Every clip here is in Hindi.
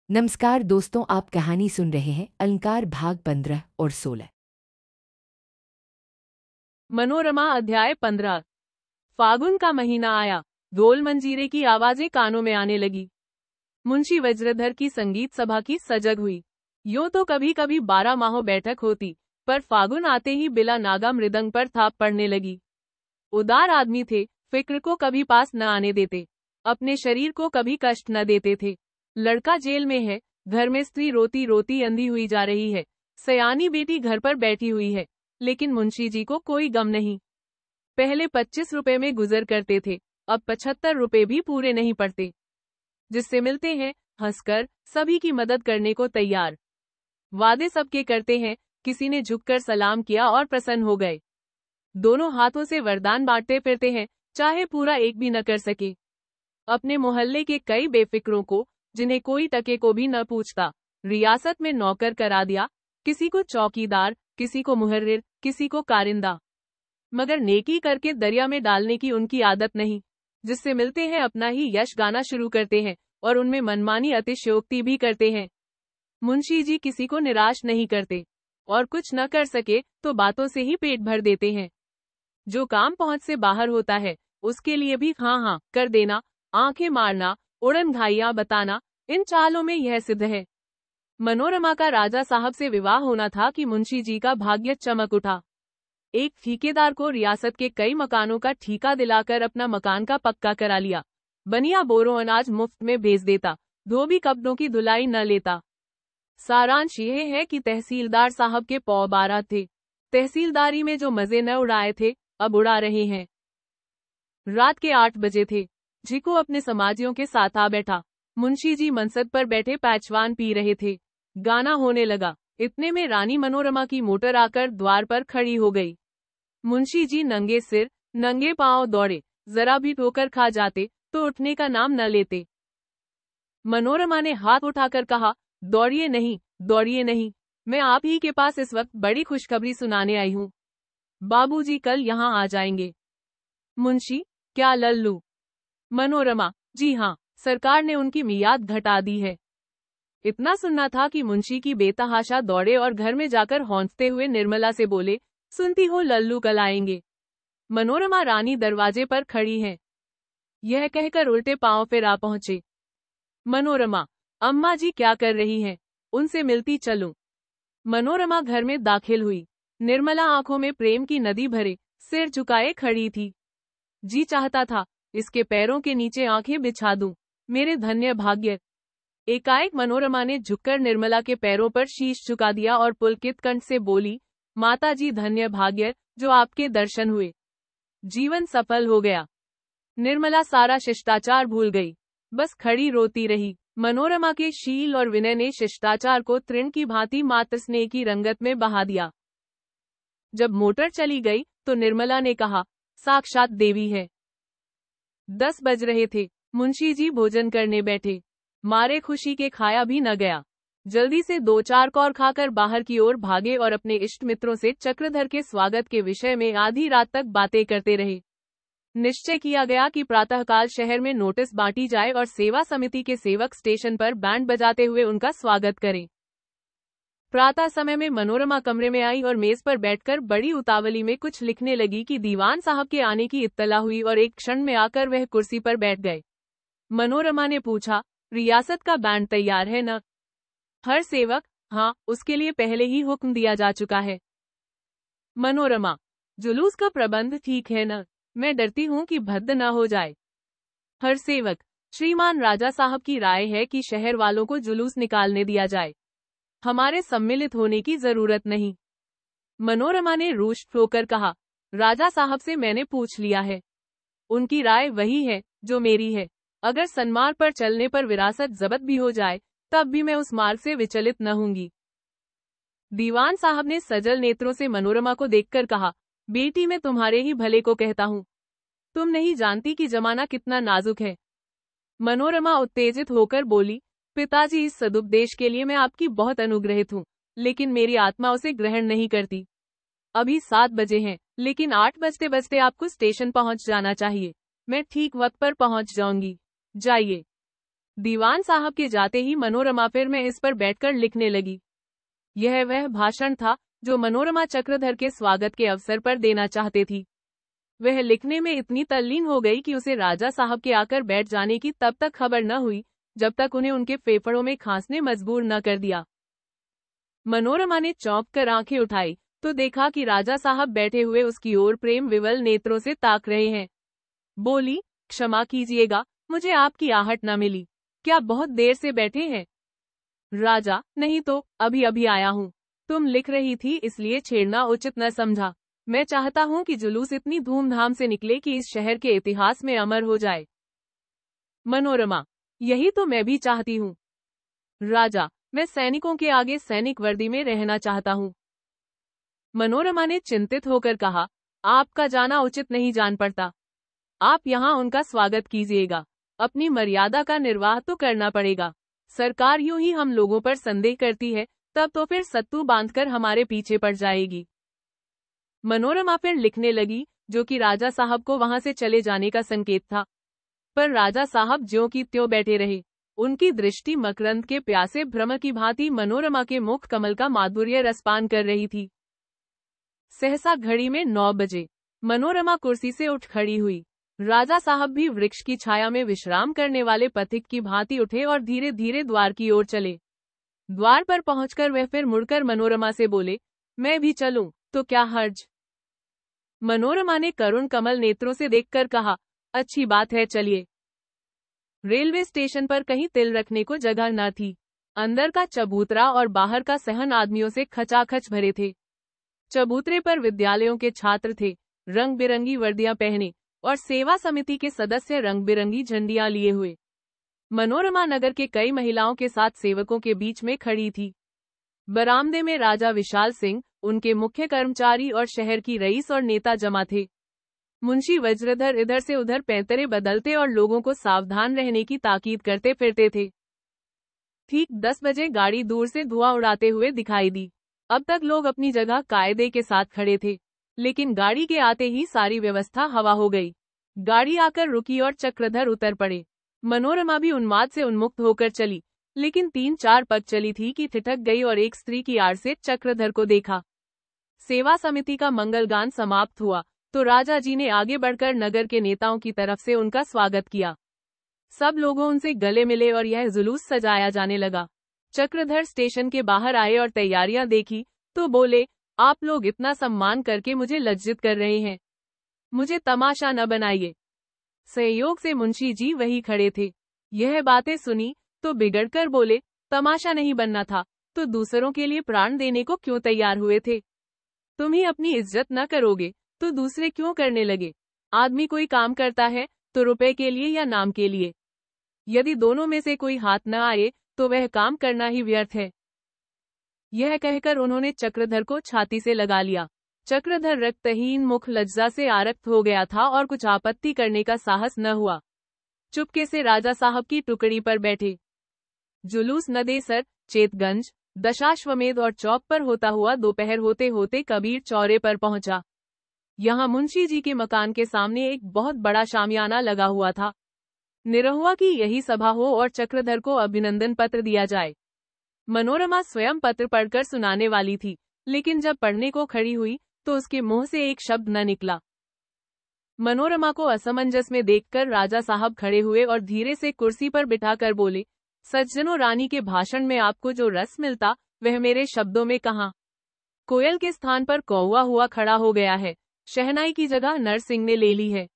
नमस्कार दोस्तों, आप कहानी सुन रहे हैं अलंकार भाग 15 और 16। मनोरमा अध्याय 15। फागुन का महीना आया। ढोल मंजीरे की आवाजें कानों में आने लगी। मुंशी वज्रधर की संगीत सभा की सजग हुई। यूं तो कभी कभी 12 माहों बैठक होती, पर फागुन आते ही बिला नागा मृदंग पर थाप पड़ने लगी। उदार आदमी थे, फिक्र को कभी पास न आने देते, अपने शरीर को कभी कष्ट न देते थे। लड़का जेल में है, घर में स्त्री रोती रोती अंधी हुई जा रही है, सयानी बेटी घर पर बैठी हुई है, लेकिन मुंशी जी को कोई गम नहीं। पहले 25 रुपए में गुजर करते थे, अब 75 रुपए भी पूरे नहीं पड़ते। जिससे मिलते हैं, हंसकर सभी की मदद करने को तैयार। वादे सबके करते हैं, किसी ने झुककर सलाम किया और प्रसन्न हो गए। दोनों हाथों से वरदान बांटते फिरते हैं, चाहे पूरा एक भी न कर सके। अपने मोहल्ले के कई बेफिक्रों को, जिन्हें कोई टके को भी न पूछता, रियासत में नौकर करा दिया। किसी को चौकीदार, किसी को मुहर्रिर, किसी को कारिंदा। मगर नेकी करके दरिया में डालने की उनकी आदत नहीं। जिससे मिलते हैं अपना ही यश गाना शुरू करते हैं, और उनमें मनमानी अतिशयोक्ति भी करते हैं। मुंशी जी किसी को निराश नहीं करते, और कुछ न कर सके तो बातों से ही पेट भर देते हैं। जो काम पहुंच से बाहर होता है, उसके लिए भी हाँ हाँ कर देना, आंखें मारना, उड़न घाइयां बताना, इन चालों में यह सिद्ध है। मनोरमा का राजा साहब से विवाह होना था कि मुंशी जी का भाग्य चमक उठा। एक ठेकेदार को रियासत के कई मकानों का ठेका दिलाकर अपना मकान का पक्का करा लिया। बनिया बोरों अनाज मुफ्त में भेज देता, धोबी कपड़ों की धुलाई न लेता। सारांश यह है कि तहसीलदार साहब के पौ 12 थे। तहसीलदारी में जो मजे न उड़ाए थे, अब उड़ा रहे हैं। रात के 8 बजे थे। झिको अपने समाजियों के साथ आ बैठा। मुंशी जी मनसद पर बैठे पैचवान पी रहे थे। गाना होने लगा। इतने में रानी मनोरमा की मोटर आकर द्वार पर खड़ी हो गई। मुंशी जी नंगे सिर, नंगे पांव दौड़े। जरा भी ठोकर खा जाते तो उठने का नाम न लेते। मनोरमा ने हाथ उठाकर कहा, दौड़िए नहीं, मैं आप ही के पास इस वक्त बड़ी खुशखबरी सुनाने आई हूँ। बाबूजी कल यहाँ आ जाएंगे। मुंशी, क्या लल्लू? मनोरमा, जी हाँ, सरकार ने उनकी मियाद घटा दी है। इतना सुनना था कि मुंशी की बेतहाशा दौड़े और घर में जाकर हौंसते हुए निर्मला से बोले, सुनती हो लल्लू कल आएंगे। मनोरमा रानी दरवाजे पर खड़ी है। यह कहकर उल्टे पांव फिर आ पहुंचे। मनोरमा, अम्मा जी क्या कर रही हैं? उनसे मिलती चलूं। मनोरमा घर में दाखिल हुई। निर्मला आंखों में प्रेम की नदी भरे, सिर झुकाए खड़ी थी। जी चाहता था, इसके पैरों के नीचे आंखें बिछा दूं, मेरे धन्य भाग्य। एकाएक मनोरमा ने झुककर निर्मला के पैरों पर शीश झुका दिया और पुलकित कंठ से बोली, माता जी धन्य भाग्य, जो आपके दर्शन हुए। जीवन सफल हो गया। निर्मला सारा शिष्टाचार भूल गई, बस खड़ी रोती रही। मनोरमा के शील और विनय ने शिष्टाचार को तृण की भांति मातृ स्नेह की रंगत में बहा दिया। जब मोटर चली गई तो निर्मला ने कहा, साक्षात देवी है। 10 बज रहे थे। मुंशी जी भोजन करने बैठे। मारे खुशी के खाया भी न गया। जल्दी से 2-4 कौर खाकर बाहर की ओर भागे और अपने इष्ट मित्रों से चक्रधर के स्वागत के विषय में आधी रात तक बातें करते रहे। निश्चय किया गया कि प्रातःकाल शहर में नोटिस बांटी जाए और सेवा समिति के सेवक स्टेशन पर बैंड बजाते हुए उनका स्वागत करें। प्रातः समय में मनोरमा कमरे में आई और मेज पर बैठकर बड़ी उतावली में कुछ लिखने लगी कि दीवान साहब के आने की इत्तला हुई और एक क्षण में आकर वह कुर्सी पर बैठ गए। मनोरमा ने पूछा, रियासत का बैंड तैयार है न? हर सेवक, हाँ, उसके लिए पहले ही हुक्म दिया जा चुका है। मनोरमा, जुलूस का प्रबंध ठीक है न? मैं डरती हूँ कि भद्द न हो जाए। हर सेवक, श्रीमान राजा साहब की राय है कि शहर वालों को जुलूस निकालने दिया जाए, हमारे सम्मिलित होने की जरूरत नहीं। मनोरमा ने रुष्ट होकर कहा, राजा साहब से मैंने पूछ लिया है, उनकी राय वही है जो मेरी है। अगर सन्मार्ग पर चलने पर विरासत जब्त भी हो जाए, तब भी मैं उस मार्ग से विचलित न होंगी। दीवान साहब ने सजल नेत्रों से मनोरमा को देखकर कहा, बेटी मैं तुम्हारे ही भले को कहता हूँ, तुम नहीं जानती कि जमाना कितना नाजुक है। मनोरमा उत्तेजित होकर बोली, पिताजी इस सदुपदेश के लिए मैं आपकी बहुत अनुग्रहित हूँ, लेकिन मेरी आत्मा उसे ग्रहण नहीं करती। अभी 7 बजे हैं, लेकिन 8 बजते बजते आपको स्टेशन पहुँच जाना चाहिए। मैं ठीक वक्त पर पहुँच जाऊंगी। जाइए। दीवान साहब के जाते ही मनोरमा फिर मैं इस पर बैठकर लिखने लगी। यह वह भाषण था जो मनोरमा चक्रधर के स्वागत के अवसर पर देना चाहते थी। वह लिखने में इतनी तल्लीन हो गई कि उसे राजा साहब के आकर बैठ जाने की तब तक खबर न हुई जब तक उन्हें उनके फेफड़ों में खांसने मजबूर न कर दिया। मनोरमा ने चौंक कर आंखें उठाई तो देखा कि राजा साहब बैठे हुए उसकी ओर प्रेम विवल नेत्रों से ताक रहे हैं। बोली, क्षमा कीजिएगा, मुझे आपकी आहट न मिली। क्या बहुत देर से बैठे हैं? राजा, नहीं तो अभी अभी आया हूँ। तुम लिख रही थी इसलिए छेड़ना उचित न समझा। मैं चाहता हूँ कि जुलूस इतनी धूमधाम से निकले कि इस शहर के इतिहास में अमर हो जाए। मनोरमा, यही तो मैं भी चाहती हूँ। राजा, मैं सैनिकों के आगे सैनिक वर्दी में रहना चाहता हूँ। मनोरमा ने चिंतित होकर कहा, आपका जाना उचित नहीं जान पड़ता। आप यहाँ उनका स्वागत कीजिएगा। अपनी मर्यादा का निर्वाह तो करना पड़ेगा। सरकार यूं ही हम लोगों पर संदेह करती है, तब तो फिर सत्तू बांधकर हमारे पीछे पड़ जाएगी। मनोरमा फिर लिखने लगी, जो कि राजा साहब को वहां से चले जाने का संकेत था। पर राजा साहब ज्यों की त्यों बैठे रहे। उनकी दृष्टि मकरंद के प्यासे भ्रमर की भांति मनोरमा के मुख कमल का माधुर्य रसपान कर रही थी। सहसा घड़ी में 9 बजे। मनोरमा कुर्सी से उठ खड़ी हुई। राजा साहब भी वृक्ष की छाया में विश्राम करने वाले पथिक की भांति उठे और धीरे धीरे द्वार की ओर चले। द्वार पर पहुंचकर वह फिर मुड़कर मनोरमा से बोले, मैं भी चलूं तो क्या हर्ज? मनोरमा ने करुण कमल नेत्रों से देखकर कहा, अच्छी बात है, चलिए। रेलवे स्टेशन पर कहीं तिल रखने को जगह न थी। अंदर का चबूतरा और बाहर का सहन आदमियों से खचाखच भरे थे। चबूतरे पर विद्यालयों के छात्र थे, रंग बिरंगी वर्दियां पहने, और सेवा समिति के सदस्य रंग बिरंगी झंडियां लिए हुए। मनोरमा नगर के कई महिलाओं के साथ सेवकों के बीच में खड़ी थी। बरामदे में राजा विशाल सिंह, उनके मुख्य कर्मचारी और शहर की रईस और नेता जमा थे। मुंशी वज्रधर इधर से उधर पैंतरे बदलते और लोगों को सावधान रहने की ताकीद करते फिरते थे। ठीक 10 बजे गाड़ी दूर से धुआं उड़ाते हुए दिखाई दी। अब तक लोग अपनी जगह कायदे के साथ खड़े थे, लेकिन गाड़ी के आते ही सारी व्यवस्था हवा हो गई। गाड़ी आकर रुकी और चक्रधर उतर पड़े। मनोरमा भी उन्माद से उन्मुक्त होकर चली, लेकिन 3-4 पग चली थी कि ठिठक गई और एक स्त्री की आड़ से चक्रधर को देखा। सेवा समिति का मंगलगान समाप्त हुआ तो राजा जी ने आगे बढ़कर नगर के नेताओं की तरफ से उनका स्वागत किया। सब लोगों उनसे गले मिले और यह जुलूस सजाया जाने लगा। चक्रधर स्टेशन के बाहर आए और तैयारियां देखी तो बोले, आप लोग इतना सम्मान करके मुझे लज्जित कर रहे हैं, मुझे तमाशा न बनाइए। सहयोग से मुंशी जी वही खड़े थे। यह बातें सुनी तो बिगड़कर बोले, तमाशा नहीं बनना था तो दूसरों के लिए प्राण देने को क्यों तैयार हुए थे? तुम ही अपनी इज्जत न करोगे तो दूसरे क्यों करने लगे? आदमी कोई काम करता है तो रुपए के लिए या नाम के लिए। यदि दोनों में से कोई हाथ न आए तो वह काम करना ही व्यर्थ है। यह कहकर उन्होंने चक्रधर को छाती से लगा लिया। चक्रधर रक्तहीन मुख लज्जा से आरक्त हो गया था और कुछ आपत्ति करने का साहस न हुआ। चुपके से राजा साहब की टुकड़ी पर बैठे। जुलूस नदेसर, चेतगंज, दशाश्वमेध और चौक पर होता हुआ दोपहर होते होते कबीर चौरे पर पहुंचा। यहाँ मुंशी जी के मकान के सामने एक बहुत बड़ा शामियाना लगा हुआ था। निरहुआ की यही सभा हो और चक्रधर को अभिनंदन पत्र दिया जाए। मनोरमा स्वयं पत्र पढ़कर सुनाने वाली थी, लेकिन जब पढ़ने को खड़ी हुई तो उसके मुंह से एक शब्द न निकला। मनोरमा को असमंजस में देखकर राजा साहब खड़े हुए और धीरे से कुर्सी पर बिठाकर बोले, सज्जनों, रानी के भाषण में आपको जो रस मिलता वह मेरे शब्दों में कहाँ। कोयल के स्थान पर कौवा हुआ खड़ा हो गया है। शहनाई की जगह नरसिंह ने ले ली है।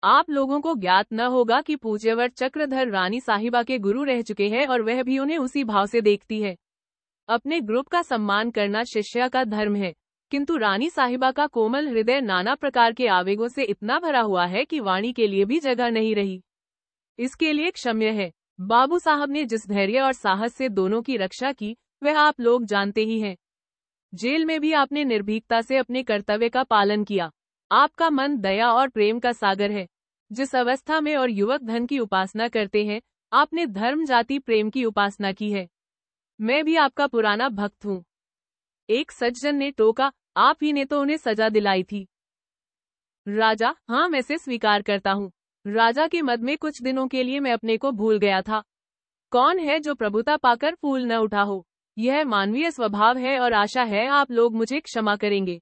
आप लोगों को ज्ञात न होगा कि पूज्यवर चक्रधर रानी साहिबा के गुरु रह चुके हैं और वह भी उन्हें उसी भाव से देखती है। अपने ग्रुप का सम्मान करना शिष्या का धर्म है, किंतु रानी साहिबा का कोमल हृदय नाना प्रकार के आवेगों से इतना भरा हुआ है कि वाणी के लिए भी जगह नहीं रही। इसके लिए क्षम्य है। बाबू साहब ने जिस धैर्य और साहस से दोनों की रक्षा की वह आप लोग जानते ही हैं। जेल में भी आपने निर्भीकता से अपने कर्तव्य का पालन किया। आपका मन दया और प्रेम का सागर है। जिस अवस्था में और युवक धन की उपासना करते हैं, आपने धर्म जाति प्रेम की उपासना की है। मैं भी आपका पुराना भक्त हूँ। एक सज्जन ने टोका, आप ही ने तो उन्हें सजा दिलाई थी। राजा, हाँ, मैं से स्वीकार करता हूँ। राजा के मद में कुछ दिनों के लिए मैं अपने को भूल गया था। कौन है जो प्रभुता पाकर फूल न उठा हो। यह मानवीय स्वभाव है और आशा है आप लोग मुझे क्षमा करेंगे।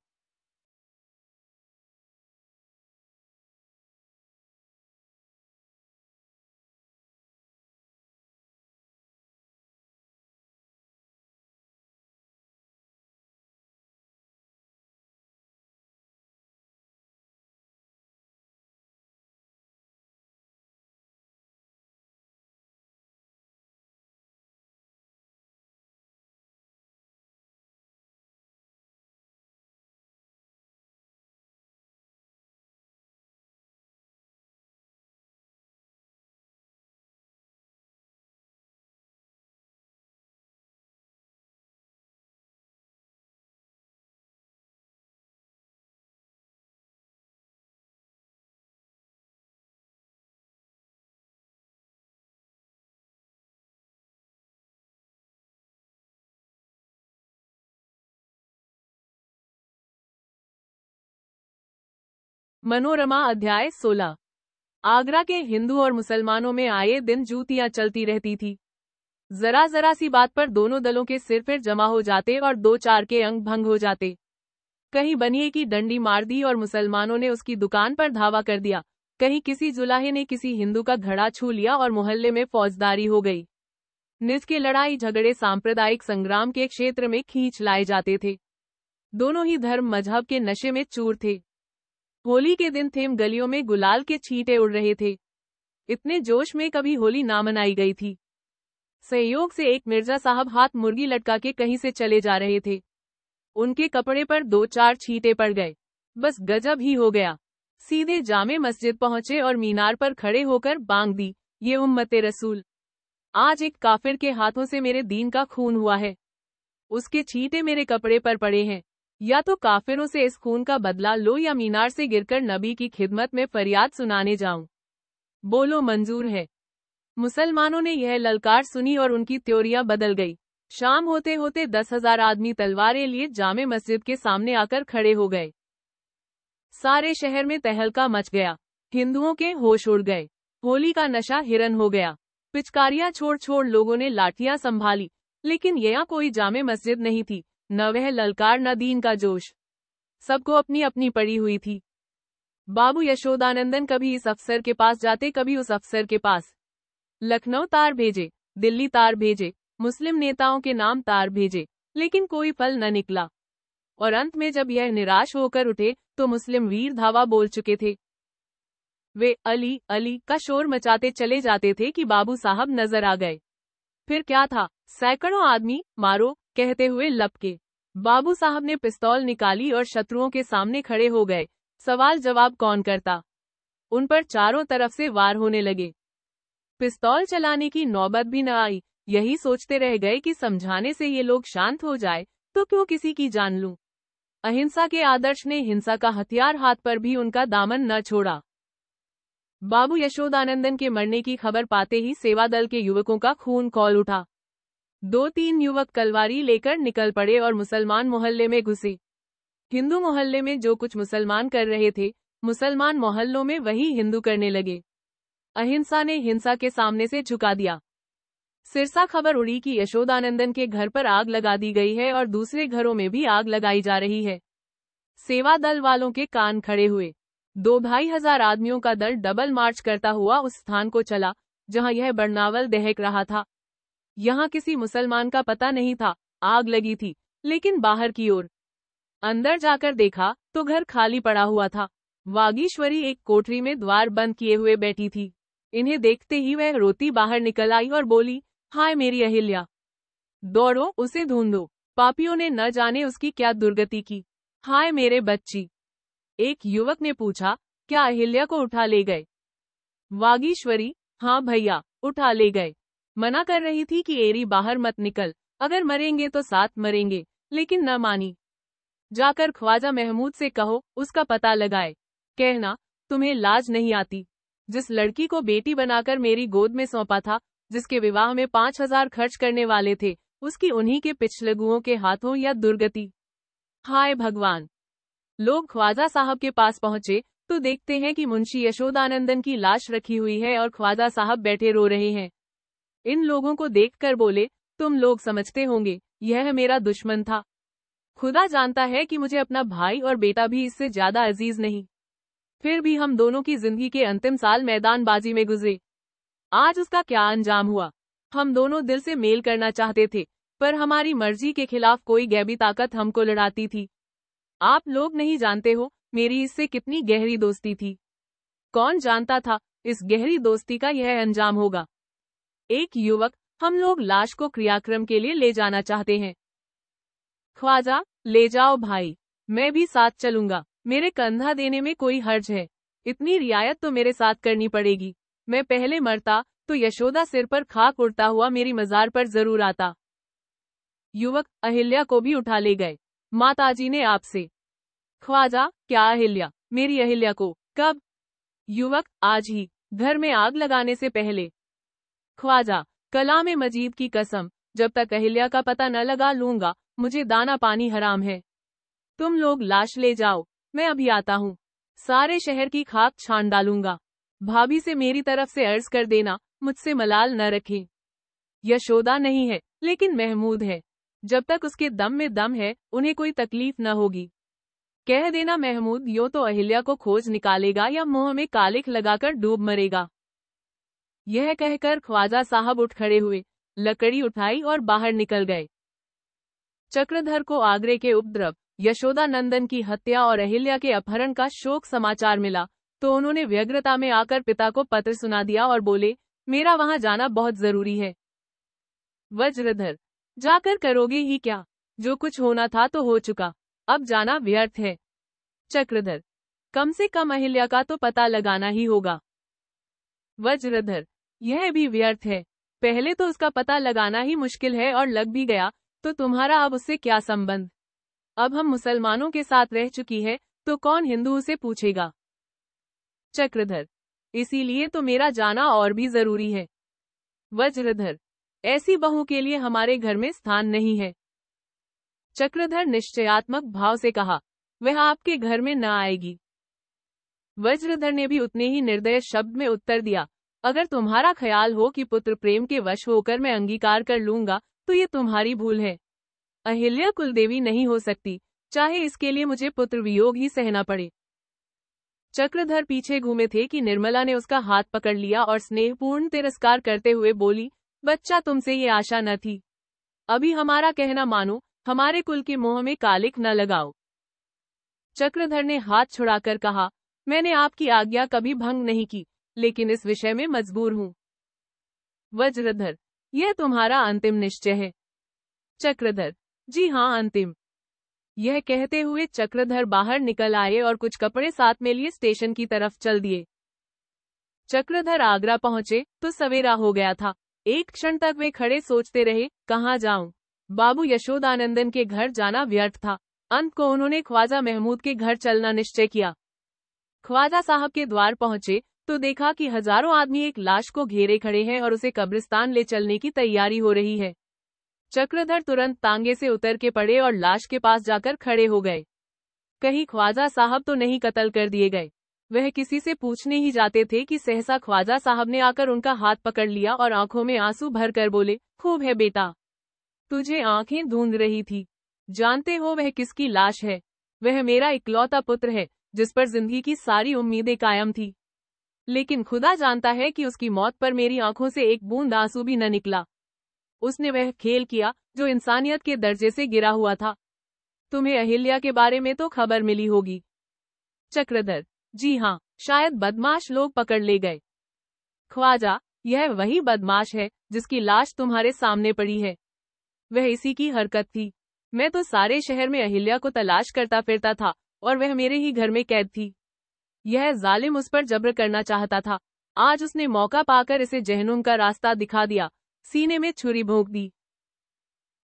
मनोरमा अध्याय 16। आगरा के हिंदू और मुसलमानों में आए दिन जूतियां चलती रहती थी। जरा जरा सी बात पर दोनों दलों के सिर फिर जमा हो जाते और दो चार के अंग भंग हो जाते। कहीं बनिए की डंडी मार दी और मुसलमानों ने उसकी दुकान पर धावा कर दिया, कहीं किसी जुलाहे ने किसी हिंदू का घड़ा छू लिया और मोहल्ले में फौजदारी हो गई। निज के लड़ाई झगड़े सांप्रदायिक संग्राम के क्षेत्र में खींच लाए जाते थे। दोनों ही धर्म मजहब के नशे में चूर थे। होली के दिन थेम गलियों में गुलाल के छींटे उड़ रहे थे। इतने जोश में कभी होली ना मनाई गई थी। संयोग से एक मिर्जा साहब हाथ मुर्गी लटका के कहीं से चले जा रहे थे। उनके कपड़े पर दो चार छींटे पड़ गए। बस गजब ही हो गया। सीधे जामे मस्जिद पहुंचे और मीनार पर खड़े होकर बांग दी, ये उम्मते रसूल, आज एक काफिर के हाथों से मेरे दीन का खून हुआ है। उसके छींटे मेरे कपड़े पर पड़े हैं। या तो काफिरों से इस खून का बदला लो या मीनार से गिरकर नबी की खिदमत में फरियाद सुनाने जाऊं। बोलो मंजूर है। मुसलमानों ने यह ललकार सुनी और उनकी त्योरियां बदल गई। शाम होते होते 10,000 आदमी तलवारें लिए जामे मस्जिद के सामने आकर खड़े हो गए। सारे शहर में तहलका मच गया। हिंदुओं के होश उड़ गए। होली का नशा हिरन हो गया। पिचकारियां छोड़ छोड़ लोगों ने लाठियां संभाली, लेकिन यहाँ कोई जामे मस्जिद नहीं थी, न वह ललकार न दीन का जोश। सबको अपनी अपनी पड़ी हुई थी। बाबू यशोदानंदन कभी इस अफसर के पास जाते, कभी उस अफसर के पास। लखनऊ तार भेजे, दिल्ली तार भेजे, मुस्लिम नेताओं के नाम तार भेजे, लेकिन कोई फल न निकला। और अंत में जब यह निराश होकर उठे तो मुस्लिम वीर धावा बोल चुके थे। वे अली अली का शोर मचाते चले जाते थे कि बाबू साहब नजर आ गए। फिर क्या था, सैकड़ों आदमी मारो कहते हुए लपके। बाबू साहब ने पिस्तौल निकाली और शत्रुओं के सामने खड़े हो गए। सवाल जवाब कौन करता। उन पर चारों तरफ से वार होने लगे। पिस्तौल चलाने की नौबत भी न आई। यही सोचते रह गए कि समझाने से ये लोग शांत हो जाए तो क्यों किसी की जान लूं। अहिंसा के आदर्श ने हिंसा का हथियार हाथ पर भी उनका दामन न छोड़ा। बाबू यशोदानंदन के मरने की खबर पाते ही सेवा दल के युवकों का खून खौल उठा। 2-3 युवक तलवारी लेकर निकल पड़े और मुसलमान मोहल्ले में घुसे। हिंदू मोहल्ले में जो कुछ मुसलमान कर रहे थे, मुसलमान मोहल्लों में वही हिंदू करने लगे। अहिंसा ने हिंसा के सामने से झुका दिया। सिरसा खबर उड़ी कि यशोदानंदन के घर पर आग लगा दी गई है और दूसरे घरों में भी आग लगाई जा रही है। सेवा दल वालों के कान खड़े हुए। 2-2,500 आदमियों का दल डबल मार्च करता हुआ उस स्थान को चला जहां यह बरनावल दहक रहा था। यहाँ किसी मुसलमान का पता नहीं था। आग लगी थी, लेकिन बाहर की ओर। अंदर जाकर देखा तो घर खाली पड़ा हुआ था। वागीश्वरी एक कोठरी में द्वार बंद किए हुए बैठी थी। इन्हें देखते ही वह रोती बाहर निकल आई और बोली, हाय मेरी अहिल्या, दौड़ो उसे ढूंढो। पापियों ने न जाने उसकी क्या दुर्गति की। हाय मेरे बच्ची। एक युवक ने पूछा, क्या अहिल्या को उठा ले गए? वागीश्वरी, हाँ भैया, उठा ले गए। मना कर रही थी कि एरी बाहर मत निकल, अगर मरेंगे तो साथ मरेंगे, लेकिन न मानी। जाकर ख्वाजा महमूद से कहो उसका पता लगाए। कहना, तुम्हें लाज नहीं आती। जिस लड़की को बेटी बनाकर मेरी गोद में सौंपा था, जिसके विवाह में 5,000 खर्च करने वाले थे, उसकी उन्हीं के पिछलगुओं के हाथों या दुर्गति। हाय भगवान। लोग ख्वाजा साहब के पास पहुंचे तो देखते हैं कि मुंशी यशोदानंदन की लाश रखी हुई है और ख्वाजा साहब बैठे रो रहे हैं। इन लोगों को देखकर बोले, तुम लोग समझते होंगे यह मेरा दुश्मन था। खुदा जानता है कि मुझे अपना भाई और बेटा भी इससे ज्यादा अजीज नहीं। फिर भी हम दोनों की जिंदगी के अंतिम साल मैदानबाजी में गुजरे। आज उसका क्या अंजाम हुआ। हम दोनों दिल से मेल करना चाहते थे, पर हमारी मर्जी के खिलाफ कोई गैबी ताकत हमको लड़ाती थी। आप लोग नहीं जानते हो मेरी इससे कितनी गहरी दोस्ती थी। कौन जानता था इस गहरी दोस्ती का यह अंजाम होगा। एक युवक, हम लोग लाश को क्रियाक्रम के लिए ले जाना चाहते हैं। ख्वाजा, ले जाओ भाई, मैं भी साथ चलूंगा। मेरे कंधा देने में कोई हर्ज है। इतनी रियायत तो मेरे साथ करनी पड़ेगी। मैं पहले मरता तो यशोदा सिर पर खाक उड़ता हुआ मेरी मजार पर जरूर आता। युवक, अहिल्या को भी उठा ले गए। माताजी ने आपसे। ख्वाजा, क्या अहिल्या? मेरी अहिल्या को? कब? युवक, आज ही, घर में आग लगाने से पहले। ख्वाजा, कलाम मजीद की कसम, जब तक अहिल्या का पता न लगा लूंगा मुझे दाना पानी हराम है। तुम लोग लाश ले जाओ, मैं अभी आता हूँ। सारे शहर की खाक छान डालूंगा। भाभी से मेरी तरफ से अर्ज कर देना मुझसे मलाल न रखें। यशोदा नहीं है, लेकिन महमूद है। जब तक उसके दम में दम है उन्हें कोई तकलीफ न होगी। कह देना महमूद यो तो अहिल्या को खोज निकालेगा या मुंह में कालिख लगाकर डूब मरेगा। यह कहकर ख्वाजा साहब उठ खड़े हुए, लकड़ी उठाई और बाहर निकल गए। चक्रधर को आगरे के उपद्रव, यशोदा नंदन की हत्या और अहिल्या के अपहरण का शोक समाचार मिला तो उन्होंने व्यग्रता में आकर पिता को पत्र सुना दिया और बोले, मेरा वहां जाना बहुत जरूरी है। वज्रधर, जाकर करोगे ही क्या? जो कुछ होना था तो हो चुका, अब जाना व्यर्थ है। चक्रधर, कम से कम अहिल्या का तो पता लगाना ही होगा। वज्रधर, यह भी व्यर्थ है। पहले तो उसका पता लगाना ही मुश्किल है और लग भी गया तो तुम्हारा अब उससे क्या संबंध? अब हम मुसलमानों के साथ रह चुकी है तो कौन हिंदू उसे पूछेगा। चक्रधर, इसीलिए तो मेरा जाना और भी जरूरी है। वज्रधर, ऐसी बहू के लिए हमारे घर में स्थान नहीं है। चक्रधर निश्चयात्मक भाव से कहा, वह आपके घर में न आएगी। वज्रधर ने भी उतने ही निर्दय शब्द में उत्तर दिया, अगर तुम्हारा ख्याल हो कि पुत्र प्रेम के वश होकर मैं अंगीकार कर लूंगा तो ये तुम्हारी भूल है। अहिल्या कुलदेवी नहीं हो सकती, चाहे इसके लिए मुझे पुत्र वियोग ही सहना पड़े। चक्रधर पीछे घूमे थे कि निर्मला ने उसका हाथ पकड़ लिया और स्नेहपूर्ण तिरस्कार करते हुए बोली, बच्चा तुमसे ये आशा न थी। अभी हमारा कहना मानो, हमारे कुल के मुंह में कालिख न लगाओ। चक्रधर ने हाथ छुड़ाकर कहा, मैंने आपकी आज्ञा कभी भंग नहीं की, लेकिन इस विषय में मजबूर हूँ। वज्रधर, यह तुम्हारा अंतिम निश्चय है। चक्रधर, जी हाँ, अंतिम। यह कहते हुए चक्रधर बाहर निकल आए और कुछ कपड़े साथ में लिए स्टेशन की तरफ चल दिए। चक्रधर आगरा पहुंचे तो सवेरा हो गया था। एक क्षण तक वे खड़े सोचते रहे, कहाँ जाऊं। बाबू यशोदानंदन के घर जाना व्यर्थ था। अंत को उन्होंने ख्वाजा महमूद के घर चलना निश्चय किया। ख्वाजा साहब के द्वार पहुंचे तो देखा कि हजारों आदमी एक लाश को घेरे खड़े हैं और उसे कब्रिस्तान ले चलने की तैयारी हो रही है। चक्रधर तुरंत तांगे से उतर के पड़े और लाश के पास जाकर खड़े हो गए। कहीं ख्वाजा साहब तो नहीं कत्ल कर दिए गए। वह किसी से पूछने ही जाते थे कि सहसा ख्वाजा साहब ने आकर उनका हाथ पकड़ लिया और आंखों में आंसू भर कर बोले, खूब है बेटा, तुझे आंखें धूंध रही थी। जानते हो वह किसकी लाश है? वह मेरा इकलौता पुत्र है, जिस पर जिंदगी की सारी उम्मीदें कायम थी। लेकिन खुदा जानता है कि उसकी मौत पर मेरी आंखों से एक बूंद आंसू भी न निकला। उसने वह खेल किया जो इंसानियत के दर्जे से गिरा हुआ था। तुम्हें अहिल्या के बारे में तो खबर मिली होगी। चक्रधर, जी हाँ, शायद बदमाश लोग पकड़ ले गए। ख्वाजा, यह वही बदमाश है जिसकी लाश तुम्हारे सामने पड़ी है। वह इसी की हरकत थी। मैं तो सारे शहर में अहिल्या को तलाश करता फिरता था और वह मेरे ही घर में कैद थी। यह जालिम उस पर जबर करना चाहता था। आज उसने मौका पाकर इसे जहन्नुम का रास्ता दिखा दिया, सीने में छुरी भोंक दी।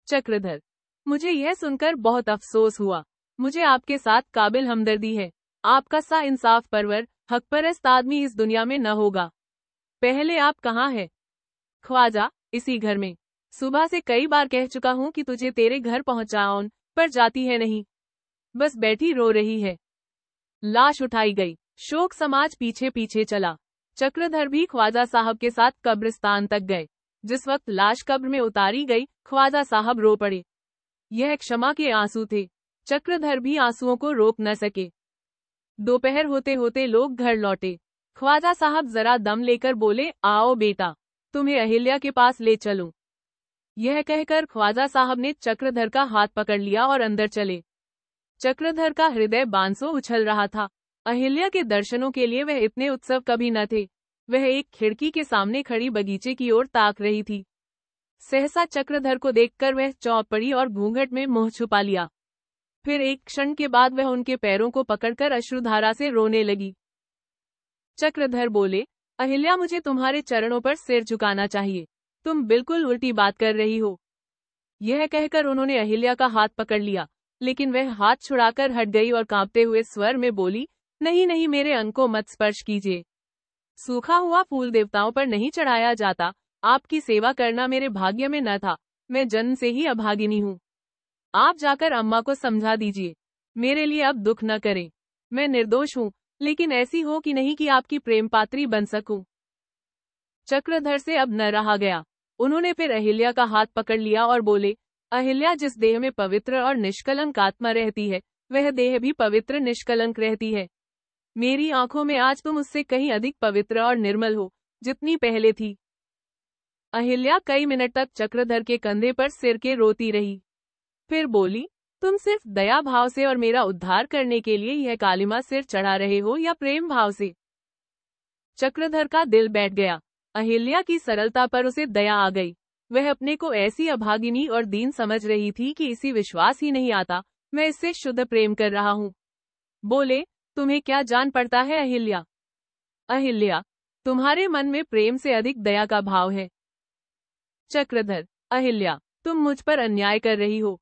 चक्रधर, मुझे यह सुनकर बहुत अफसोस हुआ। मुझे आपके साथ काबिल हमदर्दी है। आपका सा इंसाफ परवर, हक परस्त आदमी इस दुनिया में न होगा। पहले आप कहाँ हैं? ख्वाजा, इसी घर में। सुबह से कई बार कह चुका हूँ कि तुझे तेरे घर पहुँचाऊं, पर जाती है नहीं, बस बैठी रो रही है। लाश उठाई गई। शोक समाज पीछे पीछे चला। चक्रधर भी ख्वाजा साहब के साथ कब्रिस्तान तक गए। जिस वक्त लाश कब्र में उतारी गई, ख्वाजा साहब रो पड़े। यह क्षमा के आंसू थे। चक्रधर भी आंसुओं को रोक न सके। दोपहर होते होते लोग घर लौटे। ख्वाजा साहब जरा दम लेकर बोले, आओ बेटा, तुम्हें अहिल्या के पास ले चलूं। यह कहकर ख्वाजा साहब ने चक्रधर का हाथ पकड़ लिया और अंदर चले। चक्रधर का हृदय बांसों उछल रहा था। अहिल्या के दर्शनों के लिए वह इतने उत्सव कभी न थे। वह एक खिड़की के सामने खड़ी बगीचे की ओर ताक रही थी। सहसा चक्रधर को देखकर वह चौंक पड़ी और घूंघट में मुंह छुपा लिया। फिर एक क्षण के बाद वह उनके पैरों को पकड़कर अश्रुधारा से रोने लगी। चक्रधर बोले, अहिल्या, मुझे तुम्हारे चरणों पर सिर झुकाना चाहिए। तुम बिल्कुल उल्टी बात कर रही हो। यह कहकर उन्होंने अहिल्या का हाथ पकड़ लिया, लेकिन वह हाथ छुड़ाकर हट गई और कांपते हुए स्वर में बोली, नहीं नहीं, मेरे अंग को मत स्पर्श कीजिए। सूखा हुआ फूल देवताओं पर नहीं चढ़ाया जाता। आपकी सेवा करना मेरे भाग्य में न था। मैं जन्म से ही अभागिनी हूँ। आप जाकर अम्मा को समझा दीजिए। मेरे लिए अब दुख न करें। मैं निर्दोष हूँ, लेकिन ऐसी हो कि नहीं कि आपकी प्रेम पात्री बन सकूं। चक्रधर से अब न रहा गया। उन्होंने फिर अहिल्या का हाथ पकड़ लिया और बोले, अहिल्या, जिस देह में पवित्र और निष्कलंक आत्मा रहती है, वह देह भी पवित्र निष्कलंक रहती है। मेरी आंखों में आज तुम उससे कहीं अधिक पवित्र और निर्मल हो, जितनी पहले थी। अहिल्या कई मिनट तक चक्रधर के कंधे पर सिर के रोती रही। फिर बोली, तुम सिर्फ दया भाव से और मेरा उद्धार करने के लिए यह कालिमा सिर चढ़ा रहे हो या प्रेम भाव से? चक्रधर का दिल बैठ गया। अहिल्या की सरलता पर उसे दया आ गई। वह अपने को ऐसी अभागिनी और दीन समझ रही थी कि इसी विश्वास ही नहीं आता मैं इससे शुद्ध प्रेम कर रहा हूँ। बोले, तुम्हें क्या जान पड़ता है अहिल्या? अहिल्या, तुम्हारे मन में प्रेम से अधिक दया का भाव है। चक्रधर, अहिल्या, तुम मुझ पर अन्याय कर रही हो।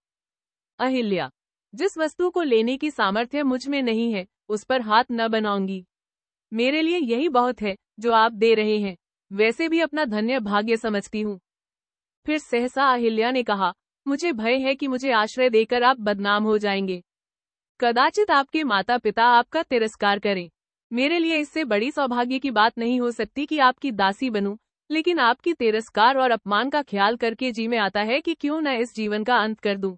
अहिल्या, जिस वस्तु को लेने की सामर्थ्य मुझ में नहीं है, उस पर हाथ न बनाऊंगी। मेरे लिए यही बहुत है जो आप दे रहे हैं। वैसे भी अपना धन्य भाग्य समझती हूँ। फिर सहसा अहिल्या ने कहा, मुझे भय है कि मुझे आश्रय देकर आप बदनाम हो जाएंगे। कदाचित आपके माता पिता आपका तिरस्कार करें। मेरे लिए इससे बड़ी सौभाग्य की बात नहीं हो सकती कि आपकी दासी बनूं, लेकिन आपकी तिरस्कार और अपमान का ख्याल करके जी में आता है कि क्यों न इस जीवन का अंत कर दूं।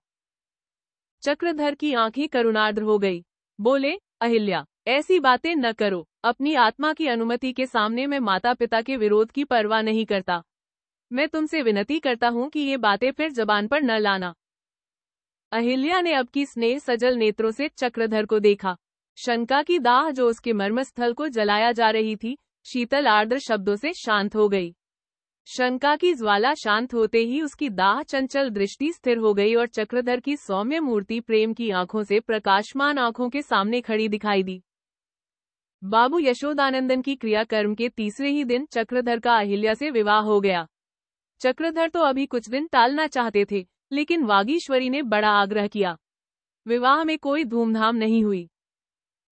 चक्रधर की आंखें करुणार्द्र हो गई। बोले, अहिल्या, ऐसी बातें न करो। अपनी आत्मा की अनुमति के सामने मैं माता पिता के विरोध की परवाह नहीं करता। मैं तुमसे विनती करता हूँ कि ये बातें फिर जबान पर न लाना। अहिल्या ने अब की स्नेह सजल नेत्रों से चक्रधर को देखा। शंका की दाह जो उसके मर्मस्थल को जलाया जा रही थी, शीतल आर्द्र शब्दों से शांत हो गई। शंका की ज्वाला शांत होते ही उसकी दाह चंचल दृष्टि स्थिर हो गई और चक्रधर की सौम्य मूर्ति प्रेम की आंखों से प्रकाशमान आंखों के सामने खड़ी दिखाई दी। बाबू यशोदानंदन की क्रियाकर्म के तीसरे ही दिन चक्रधर का अहिल्या से विवाह हो गया। चक्रधर तो अभी कुछ दिन टालना चाहते थे, लेकिन वागीश्वरी ने बड़ा आग्रह किया। विवाह में कोई धूमधाम नहीं हुई।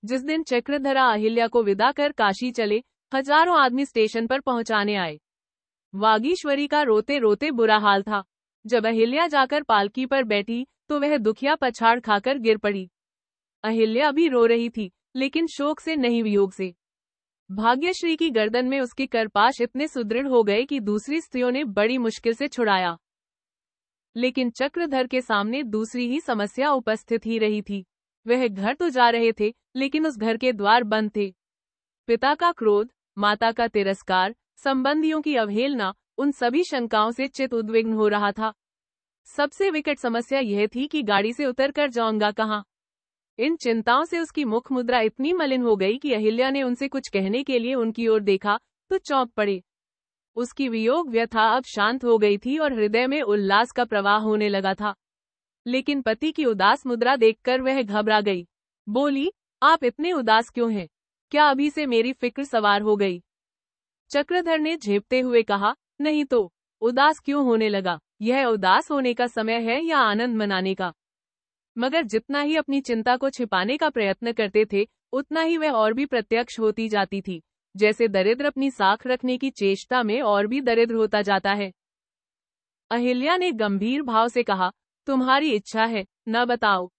जिस दिन चक्रधरा अहिल्या को विदा कर काशी चले, हजारों आदमी स्टेशन पर पहुंचाने आए। वागीश्वरी का रोते रोते बुरा हाल था। जब अहिल्या जाकर पालकी पर बैठी तो वह दुखिया पछाड़ खाकर गिर पड़ी। अहिल्या भी रो रही थी, लेकिन शोक से नहीं, वियोग से। भाग्यश्री की गर्दन में उसके करपाश इतने सुदृढ़ हो गए कि दूसरी स्त्रियों ने बड़ी मुश्किल से छुड़ाया। लेकिन चक्रधर के सामने दूसरी ही समस्या उपस्थित ही रही थी। वह घर तो जा रहे थे, लेकिन उस घर के द्वार बंद थे। पिता का क्रोध, माता का तिरस्कार, संबंधियों की अवहेलना, उन सभी शंकाओं से चित्त उद्विग्न हो रहा था। सबसे विकट समस्या यह थी कि गाड़ी से उतरकर जाऊंगा कहाँ। इन चिंताओं से उसकी मुख मुद्रा इतनी मलिन हो गई कि अहिल्या ने उनसे कुछ कहने के लिए उनकी ओर देखा तो चौंक पड़े। उसकी वियोग व्यथा अब शांत हो गई थी और हृदय में उल्लास का प्रवाह होने लगा था। लेकिन पति की उदास मुद्रा देखकर वह घबरा गई। बोली, आप इतने उदास क्यों हैं? क्या अभी से मेरी फिक्र सवार हो गई? चक्रधर ने झेपते हुए कहा, नहीं तो उदास क्यों होने लगा? यह उदास होने का समय है या आनंद मनाने का? मगर जितना ही अपनी चिंता को छिपाने का प्रयत्न करते थे, उतना ही वह और भी प्रत्यक्ष होती जाती थी, जैसे दरिद्र अपनी साख रखने की चेष्टा में और भी दरिद्र होता जाता है। अहिल्या ने गंभीर भाव से कहा, तुम्हारी इच्छा है, न बताओ।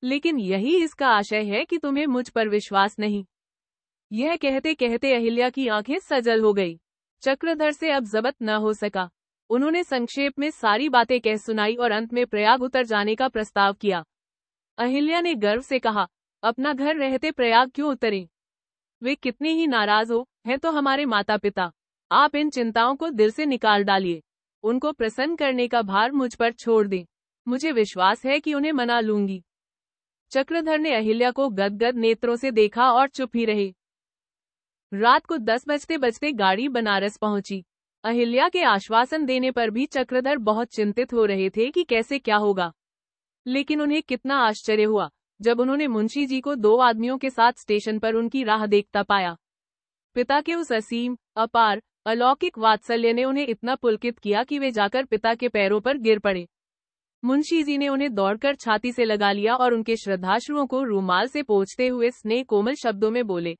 लेकिन यही इसका आशय है कि तुम्हें मुझ पर विश्वास नहीं। यह कहते कहते अहिल्या की आंखें सजल हो गई। चक्रधर से अब जब्त न हो सका। उन्होंने संक्षेप में सारी बातें कह सुनाई और अंत में प्रयाग उतर जाने का प्रस्ताव किया। अहिल्या ने गर्व से कहा, अपना घर रहते प्रयाग क्यों उतरे? वे कितने ही नाराज हो, है तो हमारे माता पिता। आप इन चिंताओं को दिल से निकाल डालिए। उनको प्रसन्न करने का भार मुझ पर छोड़ दें। मुझे विश्वास है कि उन्हें मना लूंगी। चक्रधर ने अहिल्या को गदगद नेत्रों से देखा और चुप ही रहे। रात को 10 बजते बजते गाड़ी बनारस पहुंची। अहिल्या के आश्वासन देने पर भी चक्रधर बहुत चिंतित हो रहे थे कि कैसे क्या होगा। लेकिन उन्हें कितना आश्चर्य हुआ जब उन्होंने मुंशी जी को 2 आदमियों के साथ स्टेशन पर उनकी राह देखता पाया। पिता के उस असीम, अपार, अलौकिक वात्सल्य ने उन्हें इतना पुलकित किया कि वे जाकर पिता के पैरों पर गिर पड़े। मुंशी जी ने उन्हें दौड़कर छाती से लगा लिया और उनके श्रद्धाश्रुओं को रूमाल से पोंछते हुए स्नेह कोमल शब्दों में बोले,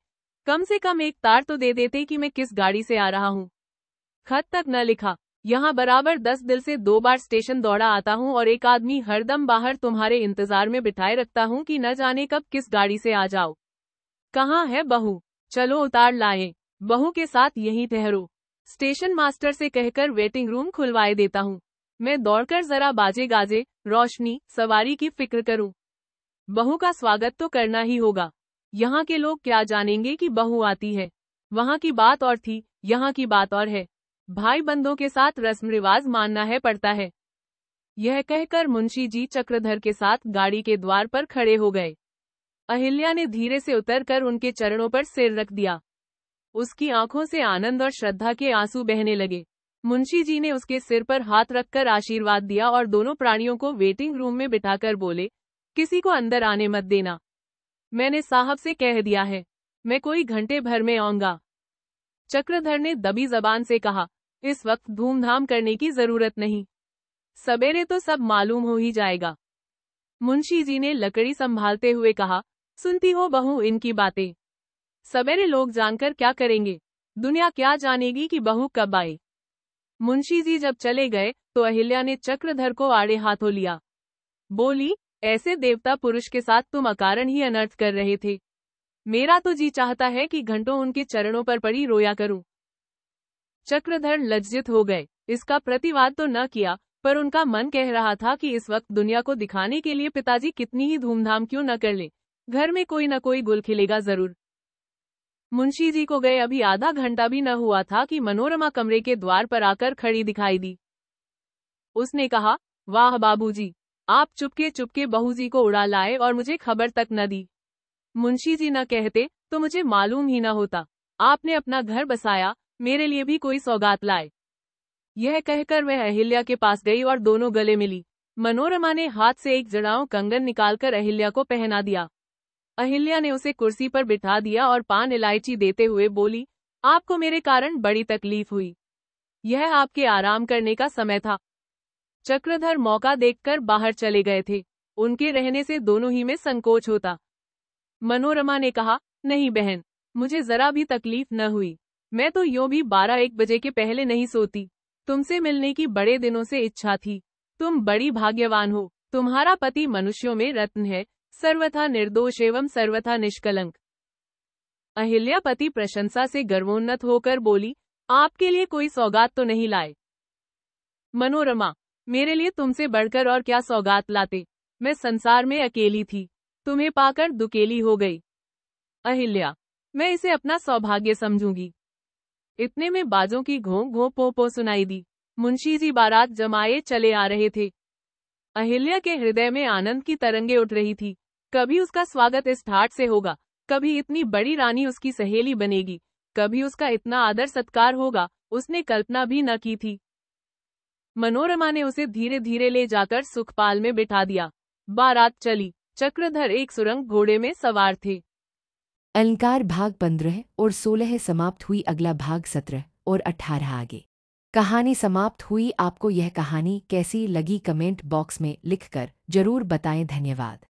कम से कम एक तार तो दे देते कि मैं किस गाड़ी से आ रहा हूँ। खत तक न लिखा। यहाँ बराबर 10 दिल से 2 बार स्टेशन दौड़ा आता हूँ और एक आदमी हरदम बाहर तुम्हारे इंतजार में बिठाए रखता हूँ कि न जाने कब किस गाड़ी से आ जाओ। कहाँ है बहू? चलो उतार लाएं। बहू के साथ यहीं ठहरो। स्टेशन मास्टर से कहकर वेटिंग रूम खुलवाए देता हूँ। मैं दौड़कर जरा बाजे गाजे, रोशनी, सवारी की फिक्र करूँ। बहू का स्वागत तो करना ही होगा। यहाँ के लोग क्या जानेंगे कि बहू आती है। वहाँ की बात और थी, यहाँ की बात और है। भाई बंधों के साथ रस्म रिवाज मानना है पड़ता है। यह कहकर मुंशी जी चक्रधर के साथ गाड़ी के द्वार पर खड़े हो गए। अहिल्या ने धीरे से उतरकर उनके चरणों पर सिर रख दिया। उसकी आंखों से आनंद और श्रद्धा के आंसू बहने लगे। मुंशी जी ने उसके सिर पर हाथ रखकर आशीर्वाद दिया और दोनों प्राणियों को वेटिंग रूम में बिठाकर बोले, किसी को अंदर आने मत देना। मैंने साहब से कह दिया है, मैं कोई घंटे भर में आऊंगा। चक्रधर ने दबी जबान से कहा, इस वक्त धूमधाम करने की जरूरत नहीं, सवेरे तो सब मालूम हो ही जाएगा। मुंशी जी ने लकड़ी संभालते हुए कहा, सुनती हो बहू इनकी बातें? सवेरे लोग जानकर क्या करेंगे? दुनिया क्या जानेगी कि बहू कब आए? मुंशी जी जब चले गए तो अहिल्या ने चक्रधर को आड़े हाथों लिया। बोली, ऐसे देवता पुरुष के साथ तुम अकारण ही अनर्थ कर रहे थे। मेरा तो जी चाहता है कि घंटों उनके चरणों पर पड़ी रोया करूं। चक्रधर लज्जित हो गए। इसका प्रतिवाद तो न किया, पर उनका मन कह रहा था कि इस वक्त दुनिया को दिखाने के लिए पिताजी कितनी ही धूमधाम क्यों न कर ले, घर में कोई न कोई गुल खिलेगा जरूर। मुंशी जी को गए अभी आधा घंटा भी न हुआ था कि मनोरमा कमरे के द्वार पर आकर खड़ी दिखाई दी। उसने कहा, वाह बाबूजी, आप चुपके चुपके बहू जी को उड़ा लाए और मुझे खबर तक न दी। मुंशी जी न कहते तो मुझे मालूम ही न होता। आपने अपना घर बसाया, मेरे लिए भी कोई सौगात लाए। यह कहकर वह अहिल्या के पास गई और दोनों गले मिली। मनोरमा ने हाथ से एक जड़ाऊ कंगन निकालकर अहिल्या को पहना दिया। अहिल्या ने उसे कुर्सी पर बिठा दिया और पान इलायची देते हुए बोली, आपको मेरे कारण बड़ी तकलीफ हुई। यह आपके आराम करने का समय था। चक्रधर मौका देखकर बाहर चले गए थे। उनके रहने से दोनों ही में संकोच होता। मनोरमा ने कहा, नहीं बहन, मुझे जरा भी तकलीफ न हुई। मैं तो यूं भी 12-1 बजे के पहले नहीं सोती। तुमसे मिलने की बड़े दिनों से इच्छा थी। तुम बड़ी भाग्यवान हो। तुम्हारा पति मनुष्यों में रत्न है, सर्वथा निर्दोष एवं सर्वथा निष्कलंक। अहिल्या पति प्रशंसा से गर्वोन्नत होकर बोली, आपके लिए कोई सौगात तो नहीं लाए? मनोरमा, मेरे लिए तुमसे बढ़कर और क्या सौगात लाते। मैं संसार में अकेली थी, तुम्हें पाकर दुकेली हो गई। अहिल्या, मैं इसे अपना सौभाग्य समझूंगी। इतने में बाजों की घों घों पो पो सुनाई दी। मुंशी जी बारात जमाए चले आ रहे थे। अहिल्या के हृदय में आनंद की तरंगे उठ रही थी। कभी उसका स्वागत इस ठाट से होगा, कभी इतनी बड़ी रानी उसकी सहेली बनेगी, कभी उसका इतना आदर सत्कार होगा, उसने कल्पना भी न की थी। मनोरमा ने उसे धीरे धीरे ले जाकर सुखपाल में बिठा दिया। बारात चली। चक्रधर एक सुरंग घोड़े में सवार थे। अलंकार भाग 15 और 16 समाप्त हुई। अगला भाग 17 और 18 आगे। कहानी समाप्त हुई। आपको यह कहानी कैसी लगी कमेंट बॉक्स में लिखकर जरूर बताएं। धन्यवाद।